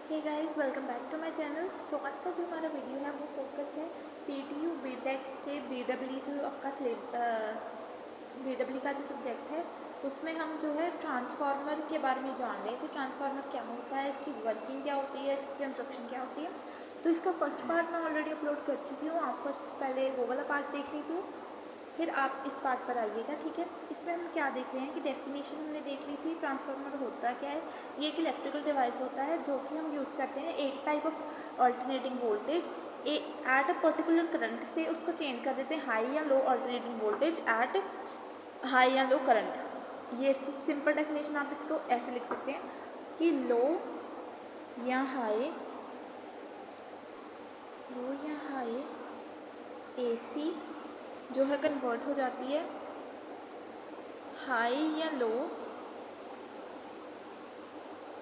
Hey guys, welcome back to my channel. So आज का जो हमारा वीडियो है वो फोकस्ड है पीटीयू बीटेक के बीडब्ल्यू जो आपका बीडब्ल्यू का जो सब्जेक्ट है उसमें हम जो है ट्रांसफार्मर के बारे में जान रहे थे। ट्रांसफार्मर क्या होता है, इसकी वर्किंग क्या होती है, इसकी कंस्ट्रक्शन क्या होती है। तो इसका फर्स्ट पार्ट मैं ऑलरेडी अपलोड कर चुकी हूँ। आप फर्स्ट पहले वो वाला पार्ट देख लीजिए, फिर आप इस पार्ट पर आइएगा। ठीक है, इसमें हम क्या देख रहे हैं कि डेफिनेशन हमने देख ली थी। ट्रांसफार्मर होता क्या है, ये एक इलेक्ट्रिकल डिवाइस होता है जो कि हम यूज़ करते हैं एक type of alternating voltage at a particular current से उसको चेंज कर देते हैं हाई या लो अल्टरनेटिंग वोल्टेज एट हाई या लो करंट। ये इसकी सिंपल डेफिनेशन आप इसको ऐसे लिख सकते हैं कि लो या हाई एसी जो है कन्वर्ट हो जाती है हाई या लो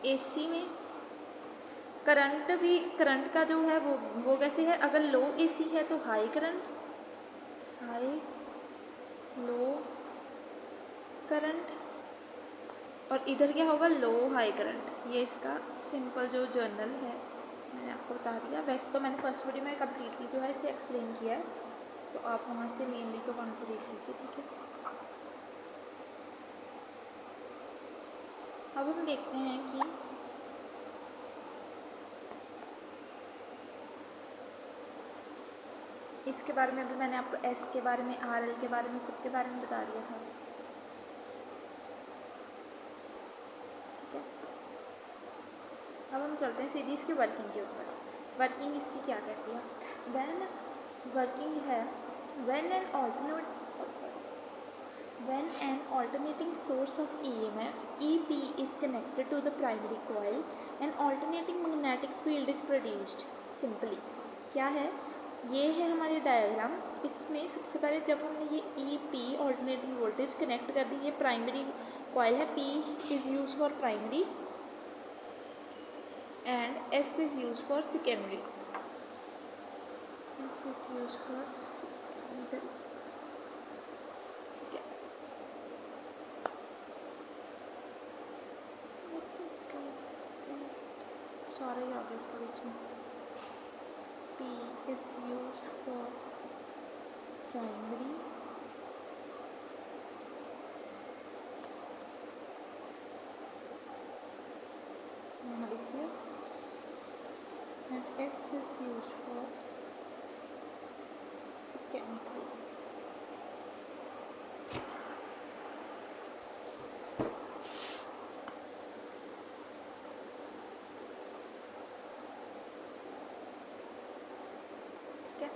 एसी में। करंट का जो है वो कैसे है, अगर लो एसी है तो high current, high low current, और इधर क्या होगा, लो हाई करंट। ये इसका सिंपल जो जर्नल है मैंने आपको बता दिया। वैसे तो मैंने फर्स्ट वीडियो में कम्प्लीटली जो है इसे एक्सप्लेन किया है, तो आप वहाँ से मेनली तो वहाँ से देख लीजिए। ठीक है, अब हम देखते हैं कि इसके बारे में भी मैंने आपको एस के बारे में, आर एल के बारे में, सबके बारे में बता दिया था। ठीक है, अब हम चलते हैं सीधी इसकी वर्किंग के ऊपर। वर्किंग इसकी क्या कहती है, व्हेन वर्किंग है when an alternating source of EMF EP is connected to the primary coil and alternating magnetic field is produced. Simply क्या है, ये है हमारी डायग्राम। इसमें सबसे पहले जब हमने ये EP ऑल्टरनेटिंग वोल्टेज कनेक्ट कर दी, ये प्राइमरी कॉइल है, P is use for primary and S is used for secondary. S is used for secondary. ठीक है, सारा ही आ गया इसके बीच में। P is used for primary यहाँ लिख दिया, and S is used for secondary. ठीक है,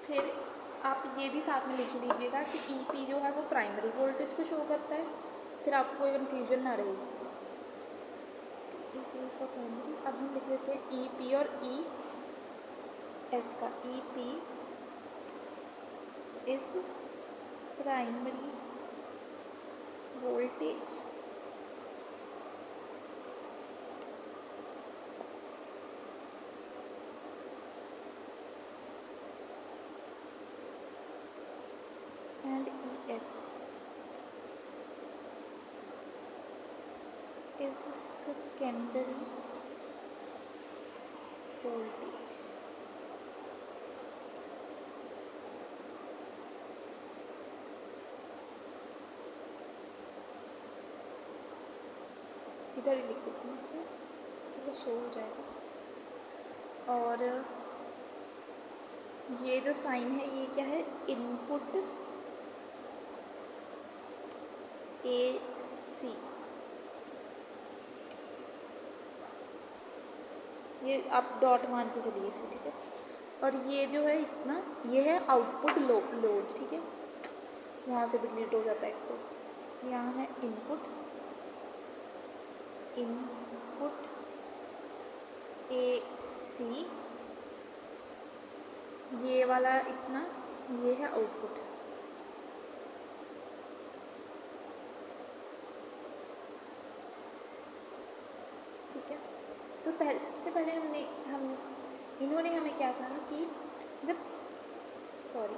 फिर आप ये भी साथ में लिख लीजिएगा कि EP जो है वो प्राइमरी वोल्टेज को शो करता है, फिर आपको कोई कन्फ्यूजन ना रहेगी। इस यूज फॉर प्राइमरी। अब हम लिख लेते हैं EP और ES का। EP is primary voltage and ES is secondary voltage. इधर ही लिख देती हूँ, ठीक है, तो वो शो हो जाएगा। और ये जो साइन है ये क्या है, इनपुट AC, ये आप डॉट मान के चलिए इसे। ठीक है, और ये जो है इतना, ये है आउटपुट लोड। ठीक है, वहाँ से भी डिलीट हो जाता है। तो यहाँ है इनपुट AC, ये वाला इतना, ये है आउटपुट। ठीक है, तो सबसे पहले इन्होंने हमें क्या कहा कि जब, सॉरी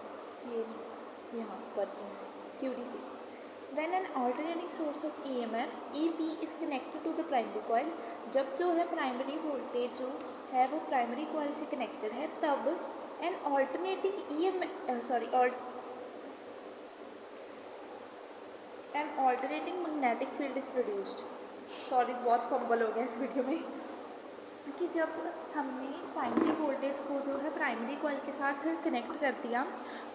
ये नहीं, यहाँ वर्किंग से, थ्योरी से When an alternating source of EMF EP is connected to the primary coil, जब जो है प्राइमरी वोल्टेज जो है वो प्राइमरी कॉइल से कनेक्टेड है, तब an alternating an alternating magnetic field is produced. Sorry बहुत फंबल हो गया इस वीडियो में कि जब हमने प्राइमरी वोल्टेज को जो है प्राइमरी कॉइल के साथ कनेक्ट कर दिया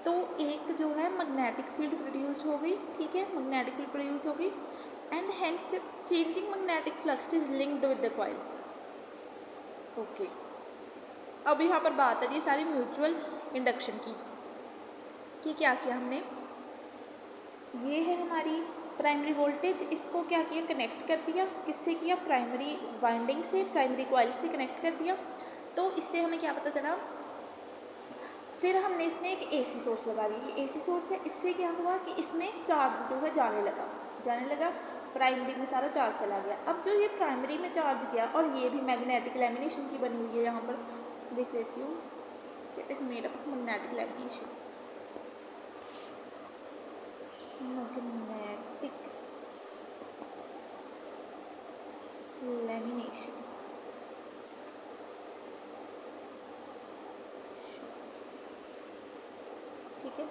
तो एक जो है मैग्नेटिक फील्ड प्रोड्यूस हो गई, ठीक है, मैग्नेटिक फील्ड प्रोड्यूस हो गई and hence changing magnetic flux is linked with the coils. Okay, अब यहाँ पर बात आ रही है सारी म्यूचुअल इंडक्शन की कि क्या किया हमने, ये है हमारी प्राइमरी वोल्टेज, इसको क्या किया, कनेक्ट कर दिया, किससे किया, प्राइमरी वाइंडिंग से, प्राइमरी कॉइल से कनेक्ट कर दिया। तो इससे हमें क्या पता चला, फिर हमने इसमें एक एसी सोर्स लगा दी, ये एसी सोर्स है, इससे क्या हुआ कि इसमें चार्ज जो है जाने लगा, प्राइमरी में सारा चार्ज चला गया। अब जो ये प्राइमरी में चार्ज गया और ये भी मैग्नेटिक लैमिनेशन की बनी हुई है, यहाँ पर देख लेती हूँ, it is made up of magnetic lamination, magnetic lamination, ठीक है।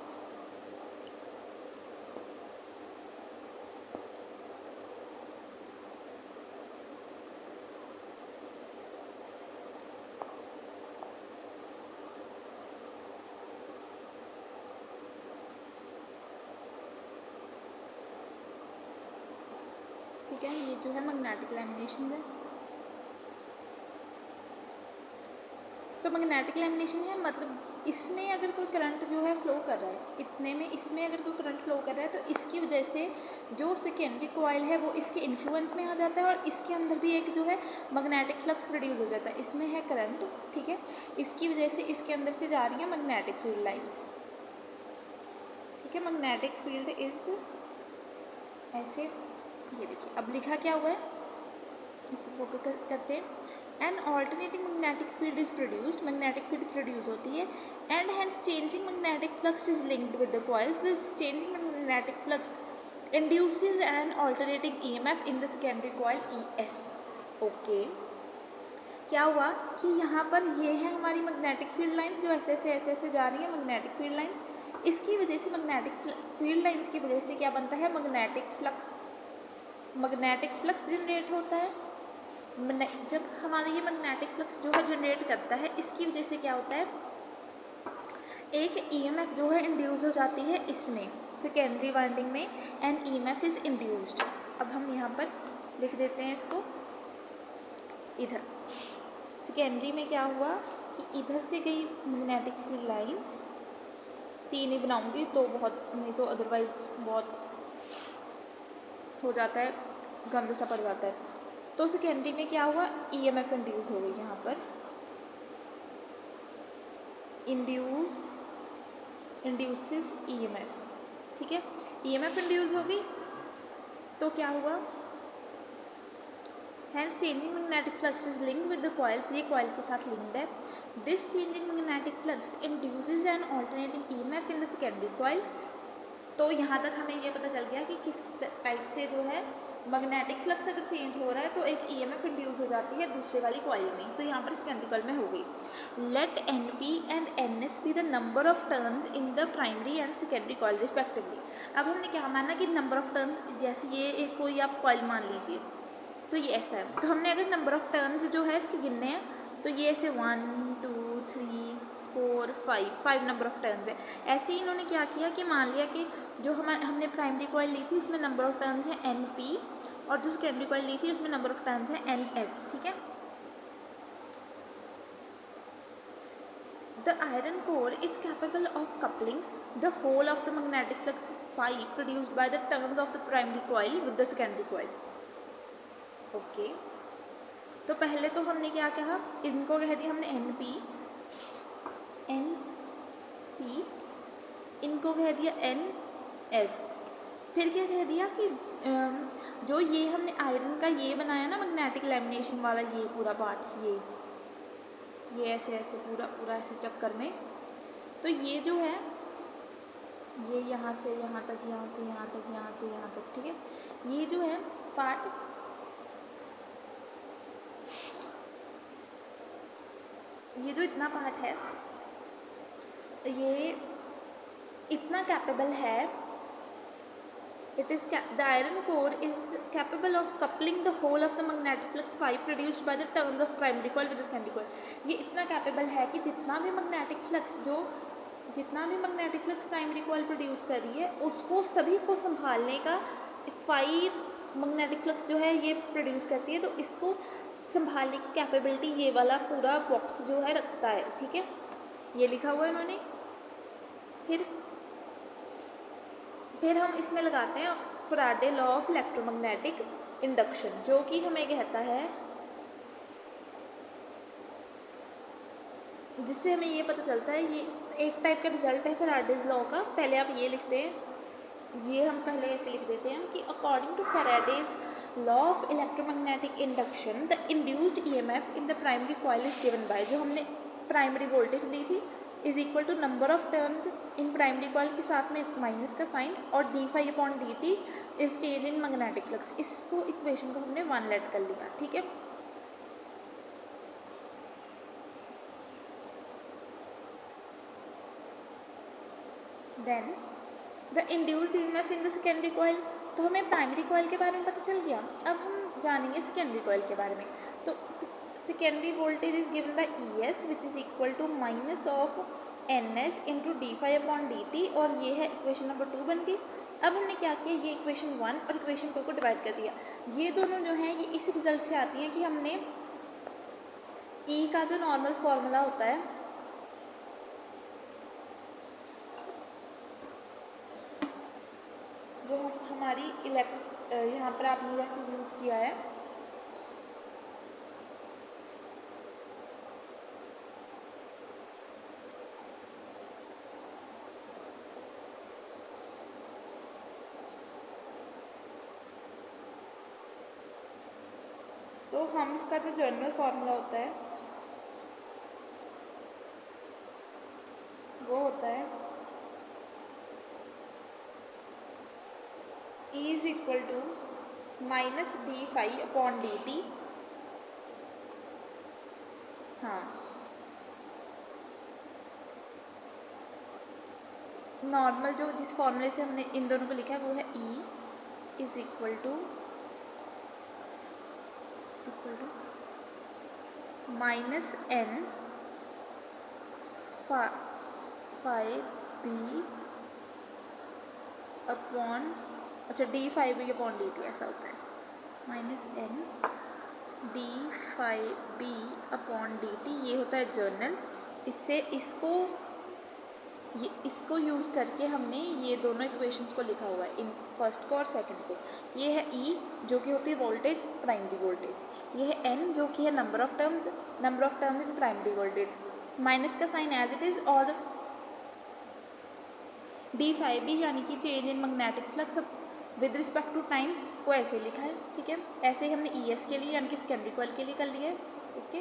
ठीक है, ये जो है मैग्नेटिक लैमिनेशन है, तो मैग्नेटिक लैमिनेशन है मतलब इसमें अगर कोई करंट जो है फ्लो कर रहा है, इतने में इसमें अगर कोई करंट फ्लो कर रहा है तो इसकी वजह से जो सेकेंडरी कॉइल है वो इसके इन्फ्लुएंस में आ जाता है और इसके अंदर भी एक जो है मैग्नेटिक फ्लक्स प्रोड्यूस हो जाता है, इसमें है करंट, ठीक है, इसकी वजह से इसके अंदर से जा रही है मैग्नेटिक फील्ड लाइंस, ठीक है। मैग्नेटिक फील्ड इज ऐसे, ये देखिए अब लिखा क्या हुआ है, इसको फोकस करते हैं। An alternating magnetic field is produced, magnetic field produce होती है and hence changing magnetic flux is linked with the coils, this changing magnetic flux induces an alternating EMF in the secondary coil ES। Okay, क्या हुआ कि यहाँ पर ये है हमारी मैग्नेटिक फील्ड लाइंस जो ऐसे ऐसे जा रही है, मैग्नेटिक फील्ड लाइंस, इसकी वजह से मैग्नेटिक फील्ड लाइंस की वजह से क्या बनता है, मैग्नेटिक फ्लक्स जनरेट होता है। जब हमारा ये मैग्नेटिक फ्लक्स जो है जनरेट करता है, इसकी वजह से क्या होता है, एक EMF जो है इंड्यूस हो जाती है इसमें सेकेंडरी वाइंडिंग में एंड EMF इज इंड्यूस्ड। अब हम यहाँ पर लिख देते हैं इसको, इधर सेकेंडरी में क्या हुआ कि इधर से गई मैग्नेटिक फील्ड लाइंस, 3 ही बनाऊंगी तो बहुत, नहीं तो अदरवाइज बहुत हो जाता है, गंद सा पड़ जाता है। तो सेकेंडरी में क्या हुआ, EMF इंड्यूस हो गई, यहाँ पर इंड्यूसेस EMF, ठीक है, EMF इंड्यूस हो गई तो क्या हुआ, hence changing magnetic flux is linked with the coils, ये कॉइल के साथ लिंक्ड है, this changing magnetic flux induces an alternating EMF in the secondary coil. तो यहाँ तक हमें ये पता चल गया कि किस टाइप से जो है मैग्नेटिक फ्लक्स अगर चेंज हो रहा है तो एक EMF इंड्यूस हो जाती है दूसरे वाली कॉइल में, तो यहाँ पर सेकेंडरी कॉइल में हो गई। Let NP and NS be the number of turns in the primary and secondary coil respectively. अब हमने क्या माना कि नंबर ऑफ टर्न्स, जैसे ये एक कोई आप कॉइल मान लीजिए तो ये ऐसा है, तो हमने अगर नंबर ऑफ टर्न्स जो है इसके गिनने हैं तो ये ऐसे 1 2 3 4 5 नंबर ऑफ टर्न्स है। ऐसे ही इन्होंने क्या किया कि मान लिया कि जो हमने प्राइमरी कॉइल ली थी उसमें नंबर ऑफ टर्न्स है NP और जो सेकेंडरी कॉइल ली थी उसमें नंबर ऑफ टर्न्स है NS, ठीक है। The iron core is capable of coupling the whole of the magnetic flux phi produced by the turns of the primary coil with the secondary coil. Okay, तो पहले तो हमने क्या कहा, इनको कह दिया हमने NP, इनको कह दिया NS, फिर क्या कह दिया कि जो ये हमने आयरन का ये बनाया ना मैग्नेटिक लैमिनेशन वाला, ये पूरा पार्ट, ये ऐसे ऐसे पूरा ऐसे चक्कर में, तो ये जो है ये यहाँ से यहाँ तक, यहाँ से यहाँ तक, यहाँ से यहाँ तक, ठीक है। ये जो है पार्ट, ये जो इतना पार्ट है ये इतना कैपेबल है, the iron core is capable of coupling the whole of the magnetic flux phi produced by the turns of primary coil with the secondary coil। ये इतना कैपेबल है कि जितना भी magnetic flux primary coil produce कर रही है उसको सभी को संभालने का फाई मैग्नेटिक फ्लक्स जो है ये प्रोड्यूस करती है, तो इसको संभालने की कैपेबिलिटी ये वाला पूरा बॉक्स जो है रखता है, ठीक है। ये लिखा हुआ है इन्होंने। फिर हम इसमें लगाते हैं Faraday law of electromagnetic induction, जो कि हमें कहता है, जिससे हमें ये पता चलता है, ये एक टाइप का रिजल्ट है फैराडेज लॉ का। पहले आप ये लिखते हैं, ये हम पहले ऐसे लिख देते हैं कि according to Faraday's law of electromagnetic induction the induced EMF in the primary coil is given by, जो हमने प्राइमरी वोल्टेज ली थी, is equal to number of turns in primary coil के साथ में माइनस का साइन, और d phi upon D t is change in magnetic flux. इसको इक्वेशन को हमने 1 लेट कर लिया, ठीक है। Then the induced EMF in the secondary coil, तो हमें प्राइमरी कॉइल के बारे में पता चल गया। अब हम जानेंगे सेकेंडरी कॉइल के बारे में। तो secondary voltage is given by E S which is equal to minus of N S into d phi upon D t, और ये है इक्वेशन नंबर 2 बन गई। अब हमने क्या किया, ये इक्वेशन 1 और इक्वेशन 2 को डिवाइड कर दिया। ये दोनों जो हैं ये इस रिजल्ट से आती हैं कि हमने ई का जो नॉर्मल फॉर्मूला होता है, जो हमारी यहाँ पर आपने जैसे यूज़ किया है, तो हम इसका जो जनरल फार्मूला होता है वो होता है E is equal to minus d phi upon D t. हाँ, नॉर्मल जो जिस फॉर्मूले से हमने इन दोनों को लिखा है वो है E is equal to minus N phi B upon, अच्छा D phi B upon D T, ऐसा होता है minus N D phi B upon D T, ये होता है जर्नल। इसको यूज़ करके हमने ये दोनों इक्वेशंस को लिखा हुआ है, इन फर्स्ट को और सेकंड को। ये है E जो कि होती है वोल्टेज, प्राइमरी वोल्टेज। ये है N जो कि है number of terms in primary voltage, minus का साइन एज इट इज़, और डी फाई बी यानी कि change in magnetic flux with respect to time को ऐसे लिखा है, ठीक है। ऐसे ही हमने ES के लिए यानी कि सेकेंडरी कॉइल के लिए कर लिया है, ओके।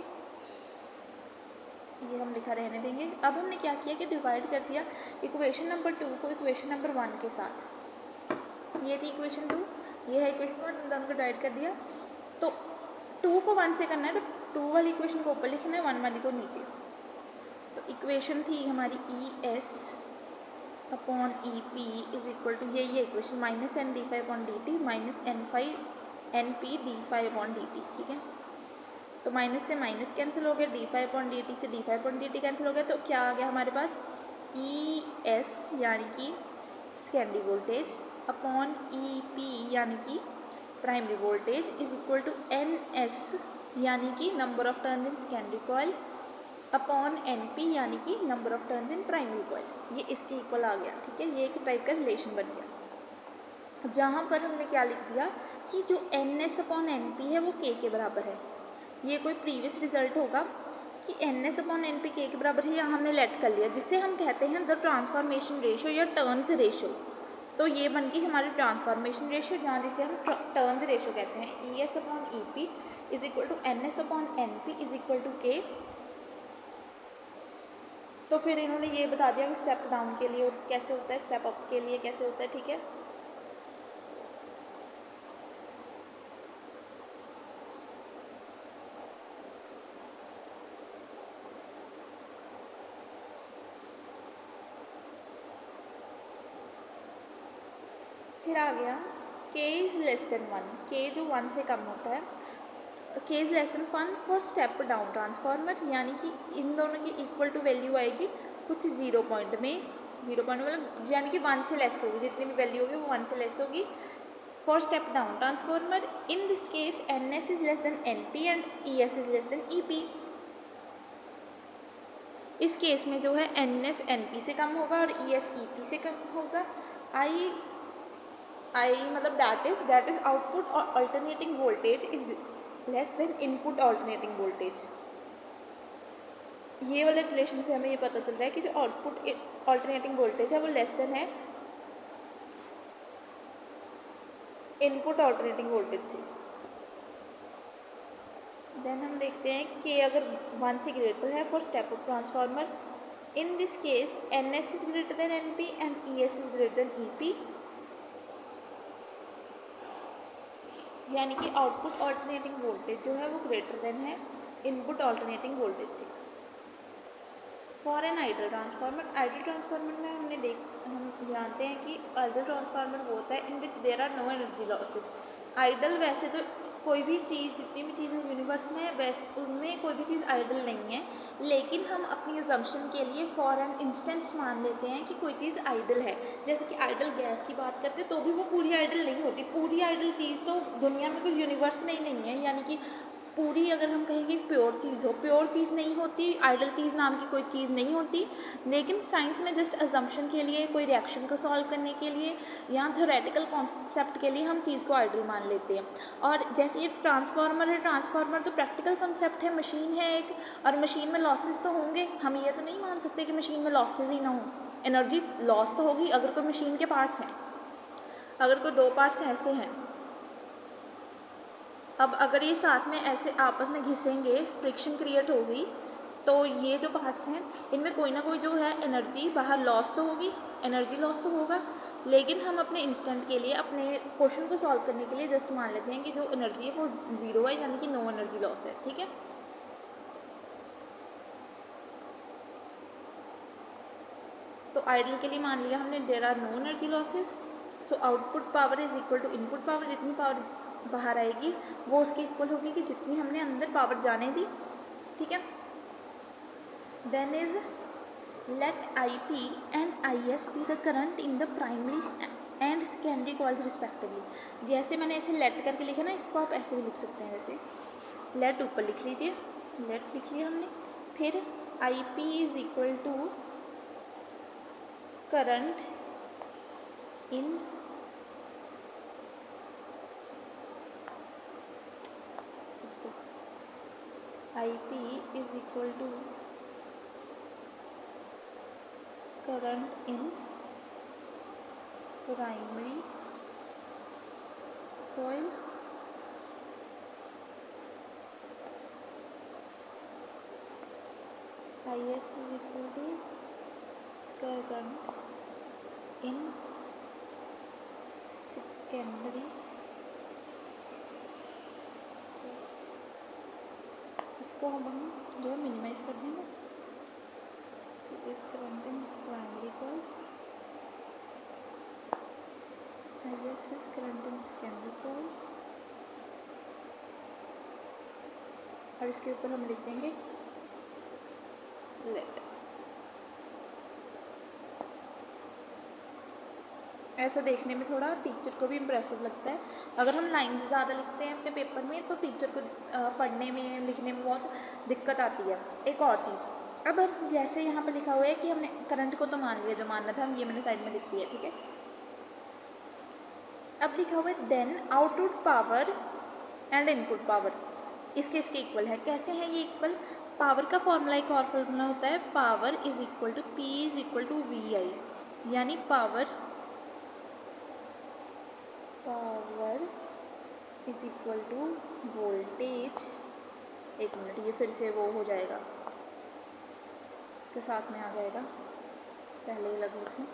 ये हम लिखा रहने देंगे। अब हमने क्या किया कि डिवाइड कर दिया इक्वेशन नंबर 2 को इक्वेशन नंबर 1 के साथ। ये थी इक्वेशन 2, ये है इक्वेशन 1, दोनों को डिवाइड कर दिया। तो 2 को 1 से करना है, तो 2 वाली इक्वेशन को ऊपर लिखना है, 1 वाली को नीचे। तो इक्वेशन थी हमारी ES upon EP is equal to, ये equation minus N D phi upon D T minus N P D phi upon D T, ठीक है। तो माइनस से माइनस कैंसिल हो गया, D phi upon D T से D phi upon D T cancel हो गया, तो क्या आ गया हमारे पास ES यानी कि सेकेंडरी वोल्टेज अपॉन EP यानी कि primary voltage is equal to NS यानी कि number of turns in secondary coil upon NP यानी कि number of turns in primary coil. ये इसके इक्वल आ गया, ठीक है। ये एक टाइप का रिलेशन बन गया, जहाँ पर हमने क्या लिख दिया कि जो NS अपॉन NP है वो K के बराबर है। ये कोई प्रीवियस रिजल्ट होगा कि NS अपॉन NP K के बराबर है, यहाँ हमने लेट कर लिया, जिससे हम कहते हैं द ट्रांसफॉर्मेशन रेशो या टर्न्स रेशो। तो ये बन गई हमारी ट्रांसफॉर्मेशन रेशो, जहाँ जिसे हम टर्न्स रेशो कहते हैं। ES upon EP is equal to NS upon NP is equal to K। तो फिर इन्होंने ये बता दिया कि स्टेप डाउन के लिए कैसे होता है, स्टेप अप के लिए कैसे होता है, ठीक है। फिर आ गया k is less than 1, k जो 1 से कम होता है, k is less than 1 for step down transformer, यानी कि इन दोनों की इक्वल टू वैल्यू आएगी कुछ 0 पॉइंट में, 0 पॉइंट मतलब यानी कि 1 से लेस होगी, जितनी भी वैल्यू होगी वो 1 से लेस होगी for step down transformer. In this case ns is less than np and es is less than ep। इस केस में जो है ns np से कम होगा और es ep से कम होगा। I मतलब that is output alternating voltage is less than input alternating voltage. ये वाले रिलेशन से हमें ये पता चल रहा है कि जो आउटपुट अल्टरनेटिंग वोल्टेज है वो लेस देन है इनपुट अल्टरनेटिंग वोल्टेज से। देन हम देखते हैं कि अगर 1 से ग्रेटर है for step up transformer, in this case ns is greater than np and es is greater than ep, यानी कि आउटपुट अल्टरनेटिंग वोल्टेज जो है वो ग्रेटर देन है इनपुट अल्टरनेटिंग वोल्टेज से। For an ideal transformer, ideal transformer में हम जानते हैं कि आइडल ट्रांसफार्मर वो होता है in which there are no energy losses. Ideal वैसे तो कोई भी चीज़, जितनी भी चीज़ें यूनिवर्स में है वैसे उनमें कोई भी चीज़ आइडल नहीं है, लेकिन हम अपनी अजम्पशन के लिए फॉर एन इंस्टेंस मान लेते हैं कि कोई चीज़ आइडल है। जैसे कि आइडल गैस की बात करते हैं तो भी वो पूरी आइडल नहीं होती। पूरी आइडल चीज़ तो दुनिया में कुछ यूनिवर्स में ही नहीं है, यानी कि पूरी अगर हम कहेंगे प्योर चीज़ हो, प्योर चीज़ नहीं होती, आइडल चीज़ नाम की कोई चीज़ नहीं होती। लेकिन साइंस में जस्ट अजम्पशन के लिए, कोई रिएक्शन को सॉल्व करने के लिए या थ्योरेटिकल कॉन्सेप्ट के लिए हम चीज़ को आइडल मान लेते हैं। और जैसे ये ट्रांसफार्मर है, ट्रांसफार्मर तो प्रैक्टिकल कॉन्सेप्ट है, मशीन है एक, और मशीन में लॉसेस तो होंगे। हम ये तो नहीं मान सकते कि मशीन में लॉसेस ही ना हो, एनर्जी लॉस तो होगी अगर कोई मशीन के पार्ट्स हैं, अगर कोई 2 पार्ट्स ऐसे हैं। अब अगर ये साथ में ऐसे आपस में घिसेंगे, फ्रिक्शन क्रिएट होगी, तो ये जो पार्ट्स हैं इनमें कोई ना कोई जो है एनर्जी बाहर लॉस तो होगी, एनर्जी लॉस तो होगा। लेकिन हम अपने इंस्टेंट के लिए, अपने क्वेश्चन को सॉल्व करने के लिए जस्ट मान लेते हैं कि जो एनर्जी है वो 0 है, यानी कि नो एनर्जी लॉस है, ठीक है। तो आइडल के लिए मान लिया हमने there are no energy losses, so output power is equal to input power. जितनी पावर बाहर आएगी वो उसकी इक्वल होगी कि जितनी हमने अंदर पावर जाने दी, ठीक है। Then is let IP and IS be the current in the primary and secondary coils respectively. जैसे मैंने ऐसे लेट करके लिखा ना, इसको आप ऐसे भी लिख सकते हैं, जैसे लेट ऊपर लिख लीजिए, लेट लिख लिया हमने, फिर IP is equal to current in IP is equal to current in primary coil IS is equal to current in secondary। इसको हम जो है मिनिमाइज कर देंगे, इस current in primary coil, IS is current in secondary coil, और इसके ऊपर हम लिख देंगे लेट। ऐसा देखने में थोड़ा टीचर को भी इम्प्रेसिव लगता है। अगर हम लाइन्स ज़्यादा लिखते हैं अपने पेपर में तो टीचर को पढ़ने में, लिखने में बहुत दिक्कत आती है। एक और चीज़, अब जैसे यहाँ पर लिखा हुआ है कि हमने करंट को तो मान लिया, जो मानना था हम ये मैंने साइड में लिख दिया, ठीक है। अब लिखा हुआ है then output power and input power इसके इक्वल है। कैसे हैं ये इक्वल? पावर का फॉर्मूला एक और फॉर्मूला होता है, power is equal to P is equal to VI, यानी power is equal to voltage. एक मिनट, ये फिर से वो हो जाएगा, इसके साथ में आ जाएगा, पहले ही लग लिखूँ।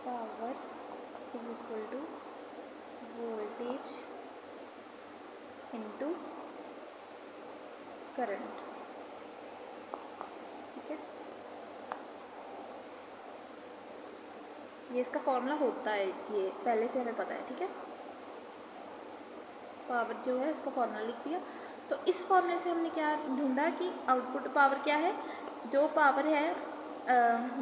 Power is equal to voltage into current. ठीक है, ये इसका फॉर्मूला होता है, ये पहले से हमें पता है। ठीक है, पावर जो है इसका फॉर्मूला लिख दिया। तो इस फॉर्मूले से हमने क्या ढूंढा कि आउटपुट पावर क्या है, जो पावर है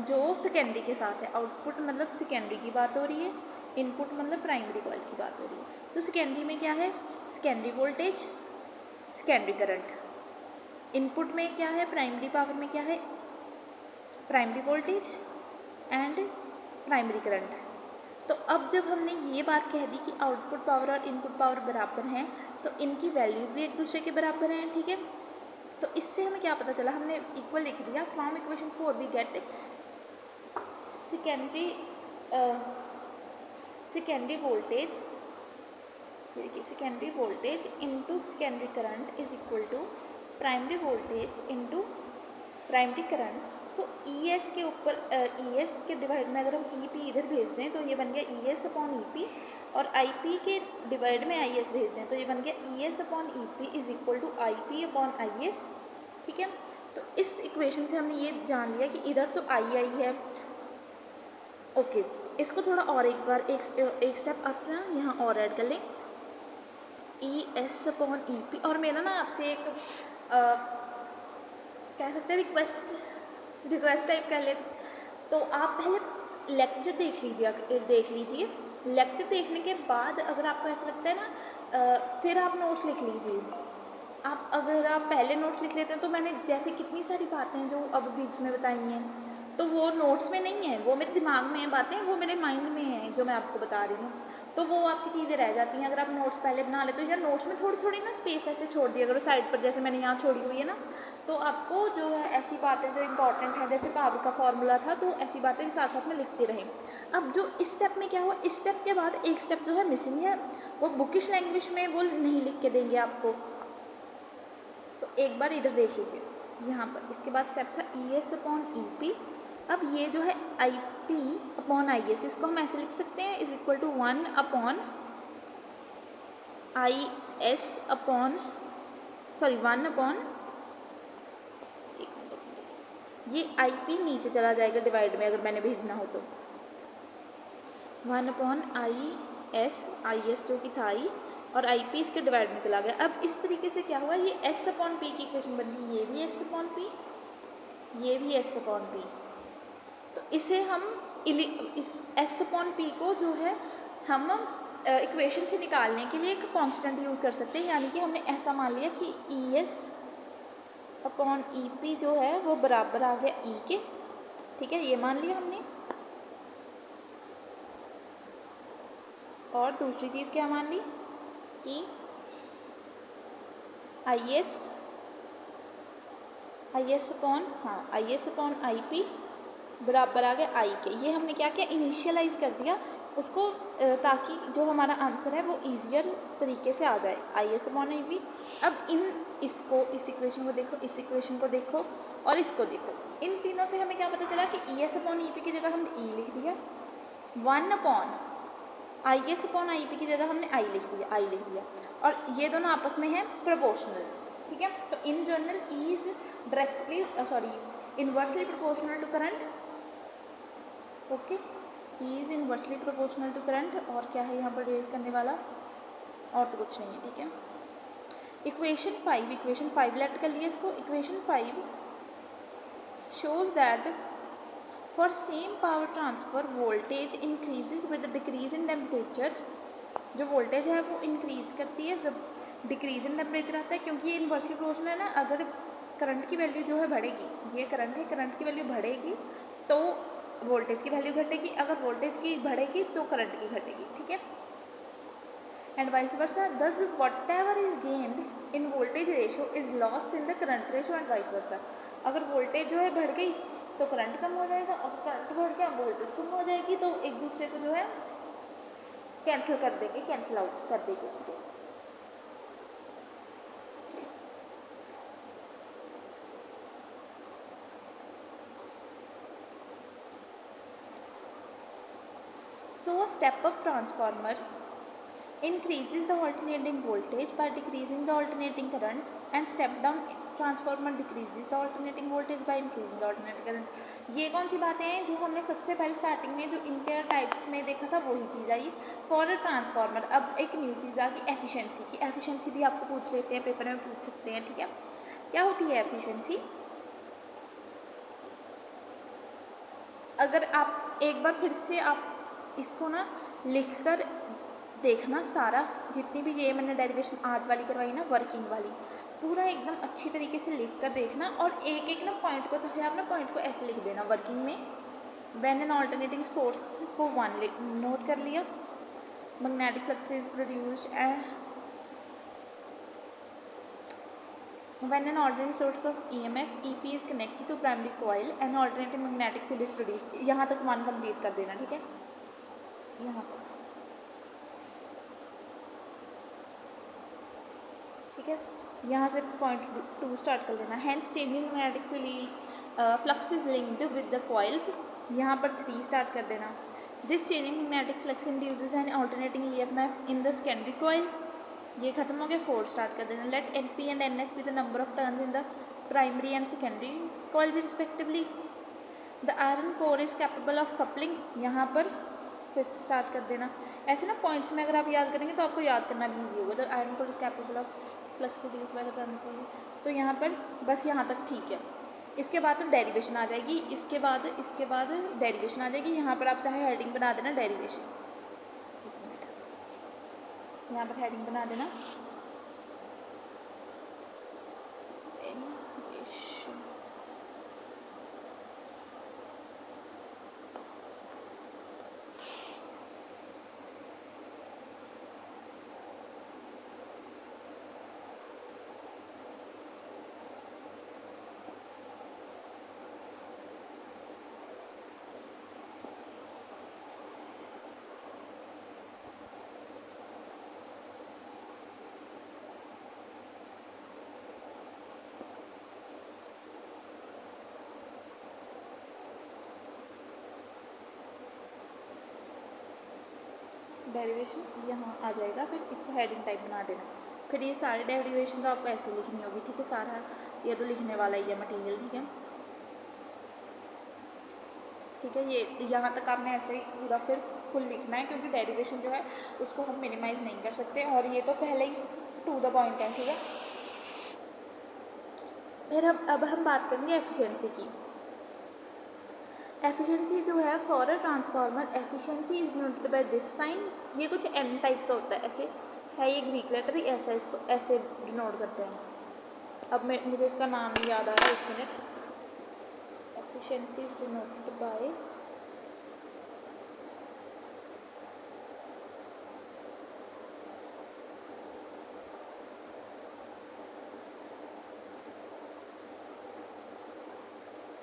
जो सेकेंडरी के साथ है। आउटपुट मतलब सेकेंडरी की बात हो रही है, इनपुट मतलब प्राइमरी कॉइल की बात हो रही है। तो सेकेंडरी में क्या है, secondary voltage, secondary current. Input में क्या है, प्राइमरी पावर में क्या है, primary voltage and primary current. तो अब जब हमने ये बात कह दी कि आउटपुट पावर और इनपुट पावर बराबर हैं, तो इनकी वैल्यूज़ भी एक दूसरे के बराबर हैं। ठीक है, तो इससे हमें क्या पता चला, हमने इक्वल लिख दिया। From equation 4 we get secondary voltage, देखिए secondary voltage into secondary current is equal to primary voltage into primary current. So E S के ऊपर ई एस के डिवाइड में अगर हम ई पी इधर भेज दें तो ये बन गया E S upon E P, और आई पी के डिवाइड में आई एस भेज दें तो ये बन गया E S upon E P is equal to I P upon I S. ठीक है, तो इस इक्वेशन से हमने ये जान लिया कि इधर तो आई आई है। ओके, इसको थोड़ा और एक बार एक स्टेप अपना यहाँ और ऐड कर लें, ई एस अपॉन ई पी। और मेरा ना आपसे एक कह सकते हैं रिक्वेस्ट टाइप कर ले, तो आप पहले लेक्चर देख लीजिए। लेक्चर देखने के बाद अगर आपको ऐसा लगता है ना, फिर आप नोट्स लिख लीजिए। अगर आप पहले नोट्स लिख लेते हैं तो मैंने जैसे कितनी सारी बातें हैं जो अब बीच में बताई हैं, तो वो नोट्स में नहीं है, वो मेरे दिमाग में है बातें, वो मेरे माइंड में है जो मैं आपको बता रही हूँ, तो वो आपकी चीज़ें रह जाती हैं। अगर आप नोट्स पहले बना लेते हो या नोट्स में थोड़ी थोड़ी ना स्पेस ऐसे छोड़ दी अगर साइड पर, जैसे मैंने यहाँ छोड़ी हुई है ना, तो आपको जो है ऐसी बातें जो इंपॉर्टेंट है, जैसे पावर का फॉर्मूला था, तो ऐसी बातें साथ साथ में लिखते रहें। अब जो इस स्टेप में क्या हुआ, इस स्टेप के बाद एक स्टेप जो है मिसिंग है, वो बुकिश लैंग्वेज में वो नहीं लिख के देंगे आपको, तो एक बार इधर देख लीजिए यहाँ पर। इसके बाद स्टेप था E S upon E P. अब ये जो है I P upon I S, इसको हम ऐसे लिख सकते हैं, is equal to 1 upon I S upon 1 upon, ये आई पी नीचे चला जाएगा डिवाइड में अगर मैंने भेजना हो तो, 1 अपॉन आई एस जो कि था आई, और आई पी इसके डिवाइड में चला गया। अब इस तरीके से क्या हुआ, ये एस अपॉन पी की इक्वेशन बन गई, ये भी एस अपॉन पी, ये भी एस अपॉन पी। तो इसे हम इस एस अपॉन पी को जो है हम इक्वेशन से निकालने के लिए एक कांस्टेंट यूज़ कर सकते हैं, यानी कि हमने ऐसा मान लिया कि ई एस अपॉन ई पी जो है वो बराबर आ गया ई के। ठीक है, ये मान लिया हमने। और दूसरी चीज़ क्या मान ली कि आई एस अपॉन आई पी बराबर आ गया आई के। ये हमने क्या किया, इनिशियलाइज कर दिया उसको, ताकि जो हमारा आंसर है वो ईजियर तरीके से आ जाए, आई एस अपॉन आई पी। अब इस इक्वेशन को देखो, इस इक्वेशन को देखो और इसको देखो, इन तीनों से हमें क्या पता चला कि ई एस अपॉन ई पी की जगह हमने ई लिख दिया, 1 upon I S upon I P की जगह हमने आई लिख दिया, और ये दोनों आपस में हैं प्रोपोर्शनल। ठीक है, तो in general E is inversely proportional to current. Okay, E is inversely proportional to current. और क्या है यहाँ पर रेज करने वाला, और तो कुछ नहीं है। ठीक है, इक्वेशन 5 लेट कर लिए इसको। Equation 5 shows that for same power transfer voltage increases with the decrease in temperature। जो वोल्टेज है वो इंक्रीज करती है जब डिक्रीज इन टेम्परेचर आता है, क्योंकि ये इन्वर्सली प्रोपोर्शनल है ना। अगर करंट की वैल्यू जो है बढ़ेगी, ये करंट है, करंट की वैल्यू बढ़ेगी तो वोल्टेज की वैल्यू घटेगी, अगर वोल्टेज की बढ़ेगी तो करंट की घटेगी। ठीक है, एंड वाइस वर्सा, दस what ever is gained in voltage ratio is lost in the current ratio and vice versa. अगर वोल्टेज जो है बढ़ गई तो करंट कम हो जाएगा, और करंट बढ़ गया वोल्टेज कम हो जाएगी, तो एक दूसरे को जो है कैंसिल कर देंगे, कैंसिल आउट कर देंगे, ठीक है। So a step-up transformer increases the alternating voltage by decreasing the alternating current, and step-down transformer decreases the alternating voltage by increasing the alternating current। ये कौन सी बातें हैं जो हमने सबसे पहले स्टार्टिंग में जो इनके टाइप्स में देखा था वही चीज़ आई फॉर अ ट्रांसफार्मर। अब एक न्यू चीज़ आ गई एफिशिएंसी की। एफिशिएंसी भी आपको पूछ लेते हैं, पेपर में पूछ सकते हैं, ठीक है। क्या होती है एफिशिएंसी? अगर आप एक बार फिर से आप इसको ना लिख कर देखना, सारा जितनी भी ये मैंने डेरिवेशन आज वाली करवाई ना, वर्किंग वाली, पूरा एकदम अच्छी तरीके से लिख कर देखना, और एक एक ना पॉइंट को, चाहे आप ना पॉइंट को ऐसे लिख देना वर्किंग में। व्हेन एन ऑल्टरनेटिंग सोर्स को 1 नोट कर लिया, magnetic flux is produced and when an alternating source of EMF EP is connected to primary coil, an alternating magnetic field is produced। यहाँ तक वन कंप्लीट कर देना, ठीक है, यहाँ तक, ठीक है। यहाँ से पॉइंट 2 स्टार्ट कर देना। Hence changing magnetic field flux is linked with the coils, यहाँ पर 3 स्टार्ट कर देना। This changing magnetic flux induces an alternating EMF in the secondary coil, ये खत्म हो गया। 4 स्टार्ट कर देना। Let NP and NS be the number of turns in the primary and secondary coils respectively. The iron core is capable of coupling, यहाँ पर 5th start कर देना। ऐसे ना पॉइंट्स में अगर आप याद करेंगे तो आपको याद करना भी ईजी होगा। The iron core is capable of flux produce by the primary coil, तो यहाँ पर बस यहाँ तक ठीक है। इसके बाद तो डेरिवेशन आ जाएगी, इसके बाद डेरिवेशन आ जाएगी। यहाँ पर आप चाहे हेडिंग बना देना डेरिवेशन, यहाँ पर हेडिंग बना देना डेरिवेशन। डेरिवेशन यहाँ आ जाएगा, फिर इसको हेडिंग टाइप बना देना। फिर ये सारे डेरिवेशन तो आपको ऐसे लिखनी होगी, ठीक है। सारा ये तो लिखने वाला ही है मटेरियल, ठीक है, ठीक है। ये यहाँ तक आपने ऐसे ही पूरा फिर फुल लिखना है, क्योंकि डेरिवेशन जो है उसको हम मिनिमाइज़ नहीं कर सकते, और ये तो पहले ही टू द पॉइंट है, ठीक है। फिर अब हम बात करेंगे एफिशिएंसी की। एफिशिएंसी जो है for a transformer, efficiency is noted by this sign. ये कुछ एन टाइप का होता है, ऐसे है ये ग्रीक लेटर, ऐसा इसको ऐसे डिनोट करते हैं। अब मुझे इसका नाम नहीं याद आ रहा, 1 minute. Efficiency is denoted by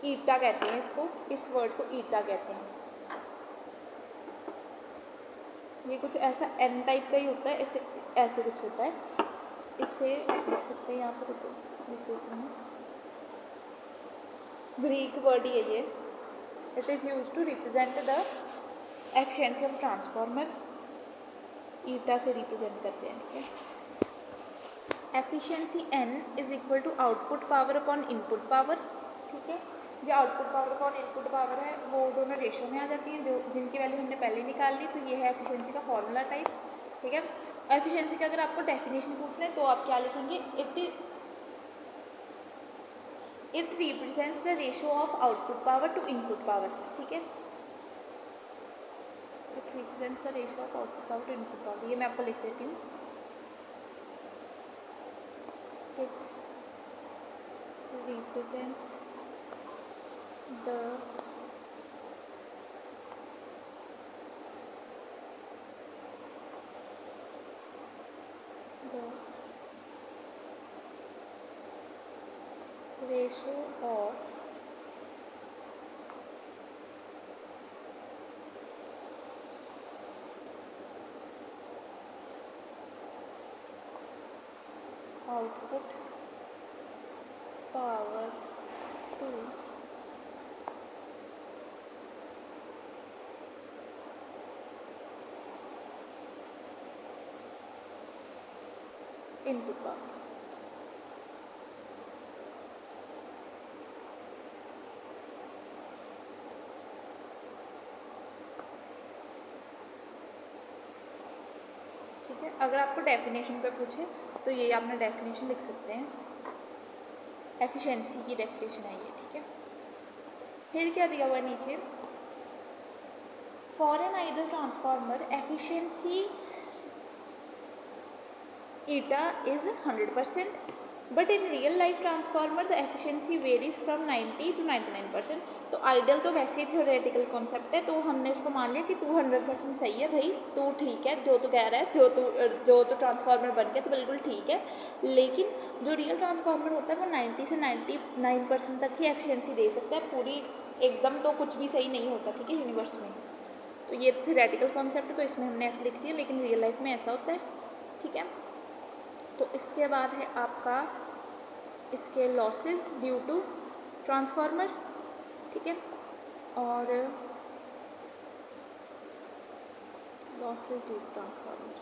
ईटा कहते हैं इसको, इस वर्ड को ईटा कहते हैं। ये कुछ ऐसा एन टाइप का ही होता है, ऐसे ऐसे कुछ होता है। इससे आप लिख सकते हैं, यहाँ पर लिख देते हैं, ग्रीक वर्ड ही है ये। It is use to represent the efficiency of transformer, eta से रिप्रेजेंट करते हैं, ठीक है। Efficiency N is equal to output power upon input power, ठीक है। जो आउटपुट पावर और इनपुट पावर है वो दोनों रेशो में आ जाती हैं, जो जिनकी वैल्यू हमने पहले निकाल ली। तो ये है एफिशिएंसी का फॉर्मूला टाइप, ठीक है। एफिशिएंसी का अगर आपको डेफिनेशन पूछ लें तो आप क्या लिखेंगे? It represents the ratio of output power to input power, ठीक है। It represents the ratio of output power to input power, ये मैं आपको लिख देती हूँ। It represents the ratio of output power to input power. ठीक है, अगर आपको डेफिनेशन पे पूछे तो ये आपने डेफिनेशन लिख सकते हैं, एफिशिएंसी की डेफिनेशन है ये। ठीक है, फिर क्या दिया हुआ है नीचे, for an ideal transformer efficiency eta is 100%, but in real life transformer the efficiency varies from 90 to 99%। तो आइडियल तो वैसे ही थ्योरेटिकल कॉन्सेप्ट है, तो हमने उसको मान लिया कि तू 100% सही है भाई, तो ठीक है जो तू कह रहा है, जो तो ट्रांसफार्मर बन गया तो बिल्कुल ठीक है। लेकिन जो रियल ट्रांसफार्मर होता है वो 90 से 99% तक ही एफिशिएंसी दे सकता है, पूरी एकदम तो कुछ भी सही नहीं होता। ठीक है, यूनिवर्स में। तो ये थ्योरेटिकल कॉन्सेप्ट है, तो इसमें हमने ऐसे लिख दिया, लेकिन रियल लाइफ में ऐसा होता है। ठीक है, तो इसके बाद है आपका इसके लॉसेस ड्यू टू ट्रांसफार्मर। ठीक है, और लॉसेस ड्यू टू ट्रांसफार्मर,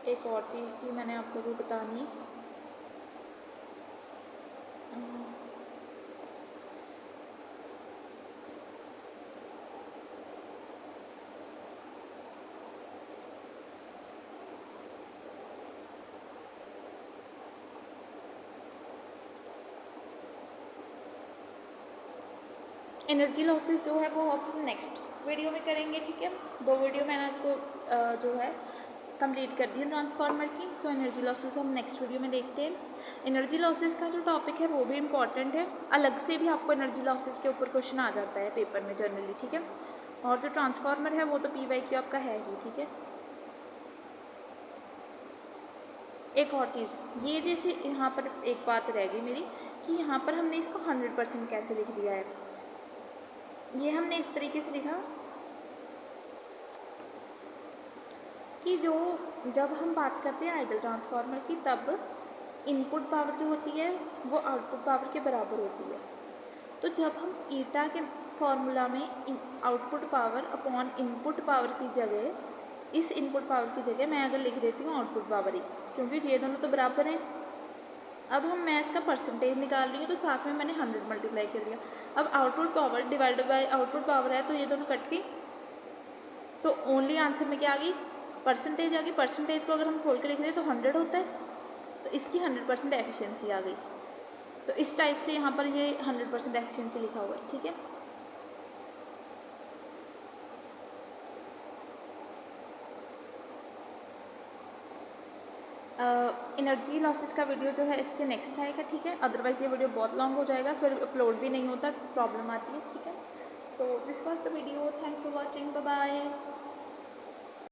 एक और चीज़ थी मैंने आपको भी बतानी, एनर्जी लॉसेस जो है वो अब हम नेक्स्ट वीडियो में करेंगे। ठीक है, 2 वीडियो मैंने आपको जो है कंप्लीट कर दी है ट्रांसफार्मर की। सो एनर्जी लॉसेस हम नेक्स्ट वीडियो में देखते हैं। एनर्जी लॉसेस का जो टॉपिक है वो भी इम्पॉर्टेंट है, अलग से भी आपको एनर्जी लॉसेस के ऊपर क्वेश्चन आ जाता है पेपर में जनरली। ठीक है, और जो ट्रांसफार्मर है वो तो PYQ आपका है ही। ठीक है, एक और चीज़, ये जैसे यहाँ पर एक बात रह गई मेरी कि यहाँ पर हमने इसको 100% कैसे लिख दिया है। ये हमने इस तरीके से लिखा कि जो जब हम बात करते हैं आइडियल ट्रांसफार्मर की, तब इनपुट पावर जो होती है वो आउटपुट पावर के बराबर होती है। तो जब हम ईटा के फॉर्मूला में output power upon input power की जगह, इस इनपुट पावर की जगह मैं अगर लिख देती हूँ आउटपुट पावर ही, क्योंकि ये दोनों तो बराबर हैं। अब मैं इसका परसेंटेज निकाल रही हूँ, तो साथ में मैंने 100 मल्टीप्लाई कर दिया। अब output power divided by output power है, तो ये दोनों कट गई, तो ओनली आंसर में क्या आ गई, परसेंटेज आ गई। परसेंटेज को अगर हम खोल के लिख दें तो 100 होता है, तो इसकी 100% एफिशिएंसी आ गई। तो इस टाइप से यहाँ पर ये 100% एफिशिएंसी लिखा हुआ है। ठीक है, एनर्जी लॉसेस का वीडियो जो है इससे नेक्स्ट आएगा। ठीक है, अदरवाइज़ ये वीडियो बहुत लॉन्ग हो जाएगा, फिर अपलोड भी नहीं होता, प्रॉब्लम आती है। ठीक है, so this was the video, thanks for watching, bye bye.